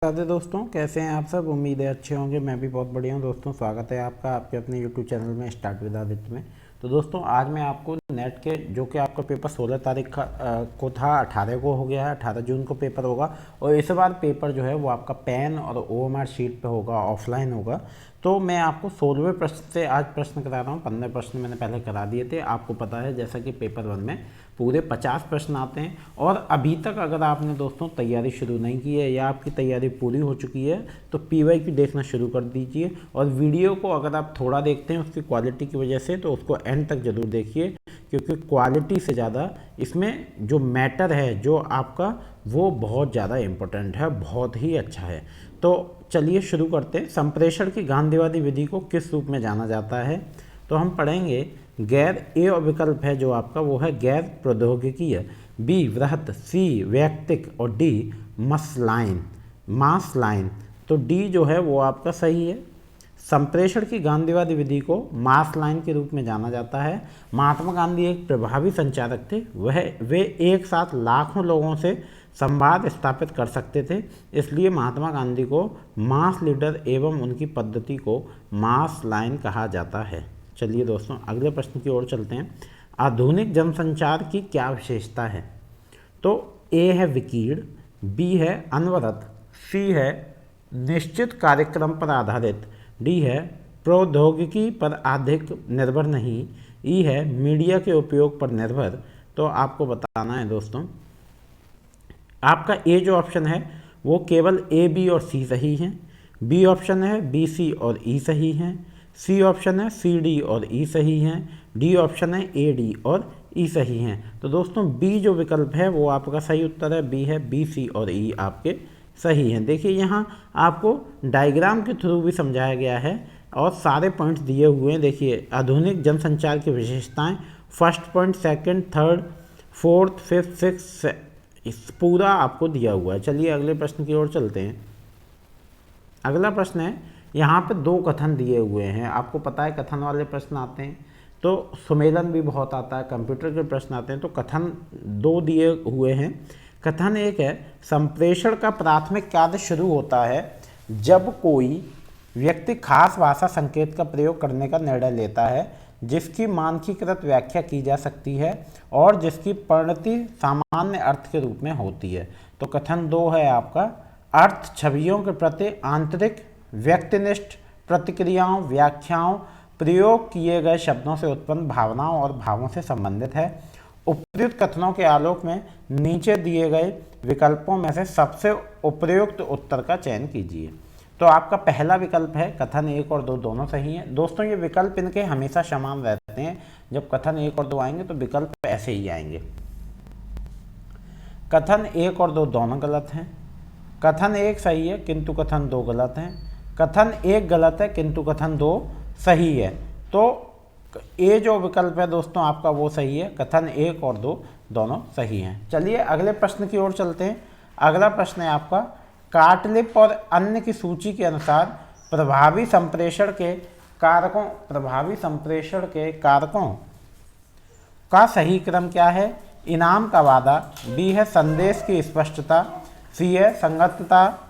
राधे दोस्तों, कैसे हैं आप सब। उम्मीद है अच्छे होंगे। मैं भी बहुत बढ़िया हूं दोस्तों। स्वागत है आपका आपके अपने यूट्यूब चैनल में स्टार्ट विद आदित्य में। तो दोस्तों आज मैं आपको नेट के जो कि आपका पेपर 16 तारीख को था, 18 को हो गया है, 18 जून को पेपर होगा। और इस बार पेपर जो है वो आपका पेन और OMR शीट पे होगा, ऑफलाइन होगा। तो मैं आपको 16वें प्रश्न से आज प्रश्न करा रहा हूँ। 15 प्रश्न मैंने पहले करा दिए थे। आपको पता है जैसा कि पेपर 1 में पूरे 50 प्रश्न आते हैं। और अभी तक अगर आपने दोस्तों तैयारी शुरू नहीं की है या आपकी तैयारी पूरी हो चुकी है तो PYQ देखना शुरू कर दीजिए। और वीडियो को अगर आप थोड़ा देखते हैं उसकी क्वालिटी की वजह से तो उसको एंड तक ज़रूर देखिए, क्योंकि क्वालिटी से ज़्यादा इसमें जो मैटर है जो आपका वो बहुत ज़्यादा इम्पोर्टेंट है, बहुत ही अच्छा है। तो चलिए शुरू करते हैं। संप्रेषण की गांधीवादी विधि को किस रूप में जाना जाता है? तो हम पढ़ेंगे गैर ए और विकल्प है जो आपका वो है गैर प्रौद्योगिकीय, बी वृहत, सी वैयक्तिक और डी मास लाइन। तो डी जो है वो आपका सही है। संप्रेषण की गांधीवादी विधि को मास लाइन के रूप में जाना जाता है। महात्मा गांधी एक प्रभावी संचारक थे। वे एक साथ लाखों लोगों से संवाद स्थापित कर सकते थे, इसलिए महात्मा गांधी को मास लीडर एवं उनकी पद्धति को मास लाइन कहा जाता है। चलिए दोस्तों अगले प्रश्न की ओर चलते हैं। आधुनिक जनसंचार की क्या विशेषता है? तो ए है विकीर्ण, बी है अनवरत, सी है निश्चित कार्यक्रम पर आधारित, डी है प्रौद्योगिकी पर अधिक निर्भर नहीं, ई है मीडिया के उपयोग पर निर्भर। तो आपको बताना है दोस्तों, आपका ए जो ऑप्शन है वो केवल ए, बी और सी सही हैं। बी ऑप्शन है बी, सी और ई सही हैं। सी ऑप्शन है सी, डी और ई सही हैं। डी ऑप्शन है ए, डी और ई सही हैं। तो दोस्तों बी जो विकल्प है वो आपका सही उत्तर है। बी है बी, सी और ई आपके सही हैं। देखिए यहाँ आपको डायग्राम के थ्रू भी समझाया गया है और सारे पॉइंट्स दिए हुए हैं। देखिए आधुनिक जनसंचार की विशेषताएं, first point, second, third, fourth, fifth, six, इस पूरा आपको दिया हुआ है। चलिए अगले प्रश्न की ओर चलते हैं। अगला प्रश्न है, यहाँ पे दो कथन दिए हुए हैं। आपको पता है कथन वाले प्रश्न आते हैं तो सुमेलन भी बहुत आता है, कंप्यूटर के प्रश्न आते हैं। तो कथन दो दिए हुए हैं। कथन एक है, संप्रेषण का प्राथमिक कार्य शुरू होता है जब कोई व्यक्ति खास भाषा संकेत का प्रयोग करने का निर्णय लेता है जिसकी मानकीकृत व्याख्या की जा सकती है और जिसकी परिणति सामान्य अर्थ के रूप में होती है। तो कथन दो है आपका, अर्थ छवियों के प्रति आंतरिक व्यक्तिनिष्ठ प्रतिक्रियाओं, व्याख्याओं, प्रयोग किए गए शब्दों से उत्पन्न भावनाओं और भावों से संबंधित है। उपयुक्त कथनों के आलोक में नीचे दिए गए विकल्पों में से सबसे उपयुक्त उत्तर का चयन कीजिए। तो आपका पहला विकल्प है कथन एक और दो दोनों सही हैं। दोस्तों ये विकल्प इनके हमेशा समान रहते हैं। जब कथन एक और दो आएंगे तो विकल्प ऐसे ही आएंगे। कथन एक और दो दोनों गलत हैं। कथन एक सही है किंतु कथन दो गलत हैं। कथन एक गलत है किंतु कथन दो सही है। तो ए जो विकल्प है दोस्तों आपका वो सही है। कथन एक और दो दोनों सही हैं। चलिए अगले प्रश्न की ओर चलते हैं। अगला प्रश्न है आपका, कार्टलिप और अन्य की सूची के अनुसार प्रभावी संप्रेषण के कारकों का सही क्रम क्या है? इनाम का वादा, बी है संदेश की स्पष्टता, सी है संगतता,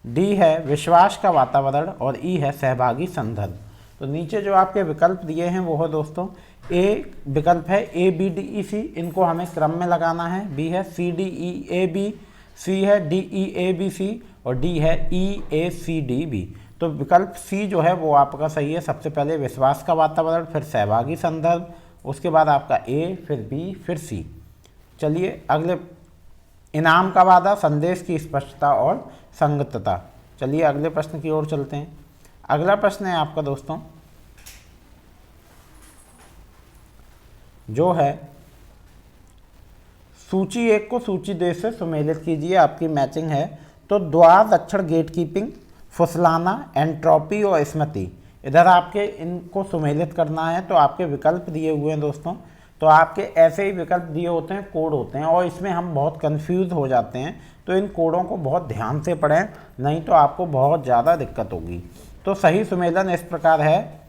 डी है विश्वास का वातावरण और ई है सहभागी संदर्भ। तो नीचे जो आपके विकल्प दिए हैं वो है दोस्तों, ए विकल्प है ए, बी, डी, ई, सी, इनको हमें क्रम में लगाना है। बी है सी, डी, ई, ए, बी, सी है डी, ई, ए, बी, सी और डी है ई, ए, सी, डी, बी। तो विकल्प सी जो है वो आपका सही है। सबसे पहले विश्वास का वातावरण, फिर सहभागी संदर्भ, उसके बाद आपका ए, फिर बी, फिर सी। चलिए अगले, इनाम का वादा, संदेश की स्पष्टता और संगतता। चलिए अगले प्रश्न की ओर चलते हैं। अगला प्रश्न है आपका दोस्तों जो है, सूची एक को सूची दो से सुमेलित कीजिए। आपकी मैचिंग है। तो द्वार, रक्षण, गेट कीपिंग, फुसलाना, एंट्रोपी और स्मृति, इधर आपके इनको सुमेलित करना है। तो आपके विकल्प दिए हुए हैं दोस्तों। तो आपके ऐसे ही विकल्प दिए होते हैं, कोड होते हैं और इसमें हम बहुत कंफ्यूज हो जाते हैं। तो इन कोडों को बहुत ध्यान से पढ़ें, नहीं तो आपको बहुत ज़्यादा दिक्कत होगी। तो सही सुमेलन इस प्रकार है,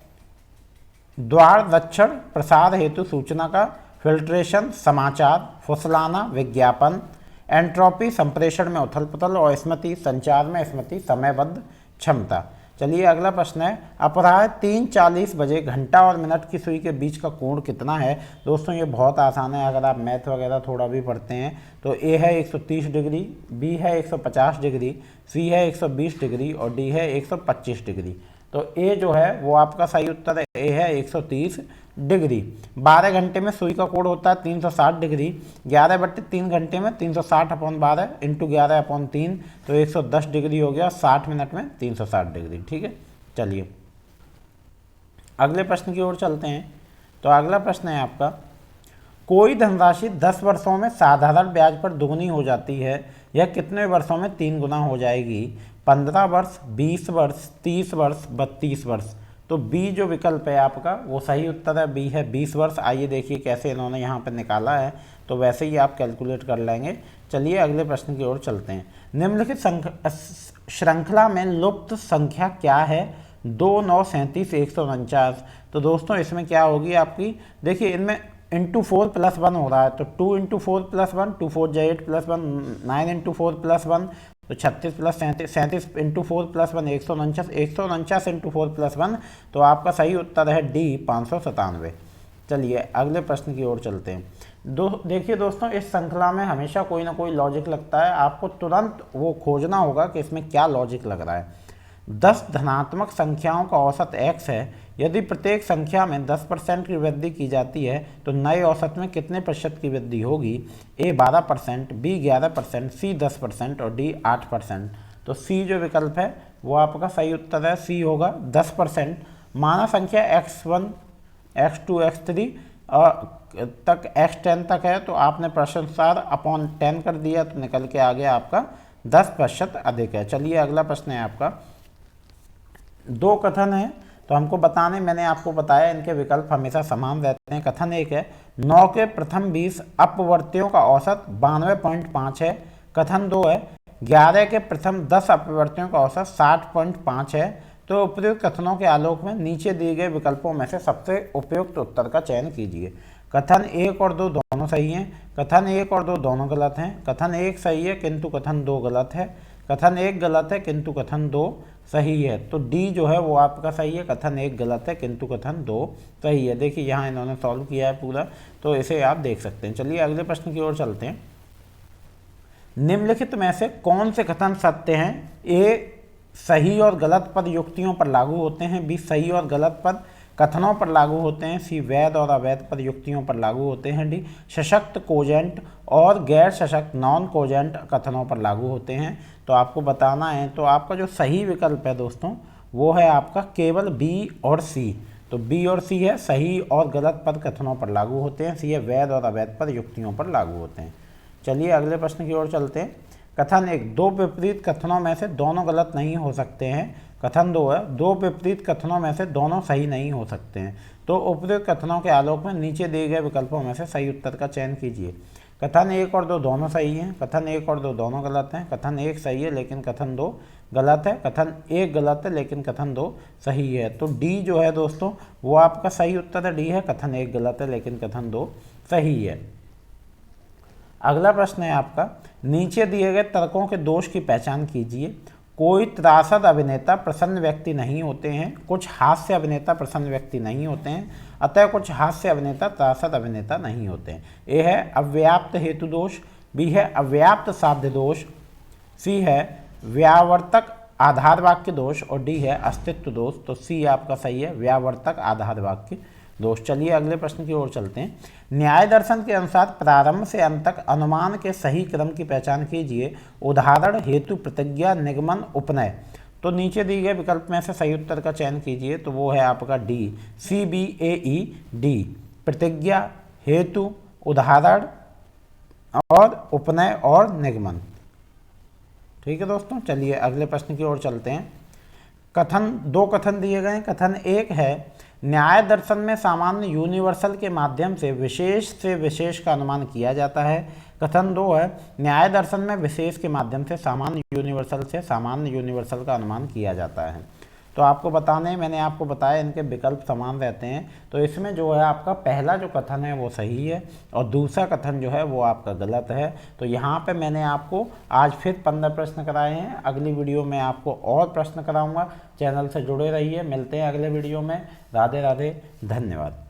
द्वार, रक्षण, प्रसार हेतु सूचना का, फिल्ट्रेशन, समाचार, फुसलाना, विज्ञापन, एंट्रोपी संप्रेषण में उथल पुथल, और स्मृति संचार में स्मृति समयबद्ध क्षमता। चलिए अगला प्रश्न है, अपराह 3:40 बजे घंटा और मिनट की सुई के बीच का कोण कितना है। दोस्तों ये बहुत आसान है, अगर आप मैथ वगैरह थोड़ा भी पढ़ते हैं तो ए है 130 डिग्री, बी है 150 डिग्री, सी है 120 डिग्री और डी है 125 डिग्री। तो ए जो है वो आपका सही उत्तर है, ए है 130 डिग्री। 12 घंटे में सुई का कोण होता है 360 डिग्री, 11/3 घंटे में 360/12 इंटू 11/3 तो 110 डिग्री हो गया, 60 मिनट में 360 डिग्री। ठीक है, चलिए अगले प्रश्न की ओर चलते हैं। तो अगला प्रश्न है आपका, कोई धनराशि 10 वर्षों में साधारण ब्याज पर दुगनी हो जाती है, यह कितने वर्षों में 3 गुना हो जाएगी। 15 वर्ष, 20 वर्ष, 30 वर्ष, 32 वर्ष। तो बी जो विकल्प है आपका वो सही उत्तर है, बी है 20 वर्ष। आइए देखिए कैसे इन्होंने यहाँ पर निकाला है, तो वैसे ही आप कैलकुलेट कर लेंगे। चलिए अगले प्रश्न की ओर चलते हैं। निम्नलिखित श्रृंखला में लुप्त संख्या क्या है। 2, 9, 37, 149। तो दोस्तों इसमें क्या होगी आपकी, देखिए इनमें इंटू 4 + 1 हो रहा है, तो 2 × 4 + 1, 2 4 = 8 + 1, 9 × 4 + 1 तो 36 + 37, 37 × 4 + 1 149, 149 × 4 + 1 तो आपका सही उत्तर है डी 597। चलिए अगले प्रश्न की ओर चलते हैं। देखिए दोस्तों इस श्रृंखला में हमेशा कोई ना कोई लॉजिक लगता है, आपको तुरंत वो खोजना होगा कि इसमें क्या लॉजिक लग रहा है। 10 धनात्मक संख्याओं का औसत x है, यदि प्रत्येक संख्या में 10% की वृद्धि की जाती है तो नए औसत में कितने प्रतिशत की वृद्धि होगी। ए 12%, बी 11%, सी 10% और डी 8%। तो सी जो विकल्प है वो आपका सही उत्तर है, सी होगा 10%। माना संख्या x1, x2, x3 तक x10 तक है, तो आपने प्रश्नानुसार अपॉन 10 कर दिया तो निकल के आ गया आपका 10% अधिक है। चलिए अगला प्रश्न है आपका, 2 कथन है तो हमको बताने, मैंने आपको बताया इनके विकल्प हमेशा समान रहते हैं। कथन 1 है 9 के प्रथम 20 अपवर्तियों का औसत 92.5 है। कथन 2 है 11 के प्रथम 10 अपवर्तियों का औसत 60.5 है। तो उपयुक्त कथनों के आलोक में नीचे दिए गए विकल्पों में से सबसे उपयुक्त उत्तर का चयन कीजिए। कथन 1 और 2 दोनों सही हैं, कथन 1 और 2 दोनों गलत हैं, कथन 1 सही है किंतु कथन 2 गलत है, कथन 1 गलत है किंतु कथन 2 सही है। तो डी जो है वो आपका सही है, कथन 1 गलत है किंतु कथन 2 सही है। देखिए यहाँ इन्होंने सॉल्व किया है पूरा, तो इसे आप देख सकते हैं। चलिए अगले प्रश्न की ओर चलते हैं। निम्नलिखित में से कौन से कथन सत्य हैं। ए सही और गलत पद युक्तियों पर लागू होते हैं, बी सही और गलत पद कथनों पर लागू होते हैं, सी वैध और अवैध पद युक्तियों पर लागू होते हैं, डी सशक्त कोजेंट और गैर सशक्त नॉन कोजेंट कथनों पर लागू होते हैं। तो आपको बताना है, तो आपका जो सही विकल्प है दोस्तों वो है आपका केवल बी और सी। तो बी और सी है सही और गलत पद कथनों पर लागू होते हैं, सी है वैध और अवैध पद युक्तियों पर लागू होते हैं। चलिए अगले प्रश्न की ओर चलते हैं। कथन 1 2 विपरीत कथनों में से दोनों गलत नहीं हो सकते हैं। कथन 2 है 2 विपरीत कथनों में से दोनों सही नहीं हो सकते हैं। तो उपयुक्त कथनों के आलोक में नीचे दिए गए विकल्पों में से सही उत्तर का चयन कीजिए। कथन 1 और 2 दोनों सही हैं, कथन 1 और 2 दोनों गलत हैं, कथन 1 सही है लेकिन कथन 2 गलत है, कथन 1 गलत है लेकिन कथन 2 सही है। तो डी जो है दोस्तों वो आपका सही उत्तर है, डी है कथन 1 गलत है लेकिन कथन 2 सही है। अगला प्रश्न है आपका, नीचे दिए गए तर्कों के दोष की पहचान कीजिए। कोई त्रासद अभिनेता प्रसन्न व्यक्ति नहीं होते हैं, कुछ हास्य अभिनेता प्रसन्न व्यक्ति नहीं होते हैं, अतः कुछ हास्य अभिनेता त्रासद अभिनेता नहीं होते हैं। ए है अव्याप्त हेतु दोष, बी है अव्याप्त साध्य दोष, सी है व्यावर्तक आधार वाक्य दोष और डी है अस्तित्व दोष। तो सी आपका सही है, व्यावर्तक आधार वाक्य दोष। चलिए अगले प्रश्न की ओर चलते हैं। न्याय दर्शन के अनुसार प्रारंभ से अंत तक अनुमान के सही क्रम की पहचान कीजिए। उदाहरण हेतु प्रतिज्ञा निगमन उपनय। तो नीचे दिए गए विकल्प में से सही उत्तर का चयन कीजिए। तो वो है आपका डी CBAE डी, प्रतिज्ञा हेतु उदाहरण और उपनय और निगमन। ठीक है दोस्तों, चलिए अगले प्रश्न की ओर चलते हैं। दो कथन दिए गए हैं। कथन 1 है न्याय दर्शन में सामान्य यूनिवर्सल के माध्यम से विशेष का अनुमान किया जाता है। कथन 2 है न्याय दर्शन में विशेष के माध्यम से सामान्य यूनिवर्सल का अनुमान किया जाता है। तो आपको बताने मैंने आपको बताया इनके विकल्प समान रहते हैं। तो इसमें जो है आपका पहला जो कथन है वो सही है और दूसरा कथन जो है वो आपका गलत है। तो यहाँ पे मैंने आपको आज फिर 15 प्रश्न कराए हैं। अगली वीडियो में आपको और प्रश्न कराऊंगा। चैनल से जुड़े रहिए, मिलते हैं अगले वीडियो में। राधे राधे, धन्यवाद।